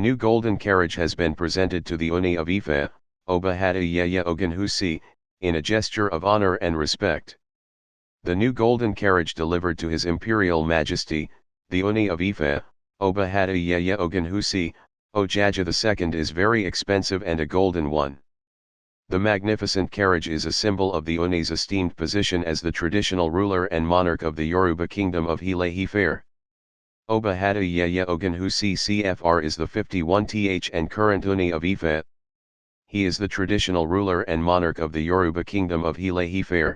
new golden carriage has been presented to the Ooni of Ife, Oba Adeyeye Ogunwusi, in a gesture of honor and respect. The new golden carriage delivered to His Imperial Majesty, the Ooni of Ife, Oba Adeyeye Ogunwusi, Ojaja II is very expensive and a golden one. The magnificent carriage is a symbol of the Ooni's esteemed position as the traditional ruler and monarch of the Yoruba kingdom of Ile-Ife. Oba Adeyeye Ogunwusi CFR is the 51th and current Ooni of Ife. He is the traditional ruler and monarch of the Yoruba kingdom of Ile-Ife.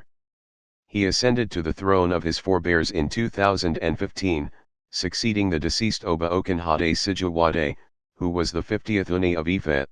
He ascended to the throne of his forebears in 2015, succeeding the deceased Oba Okunade Sijuwade, who was the 50th Ooni of Ife.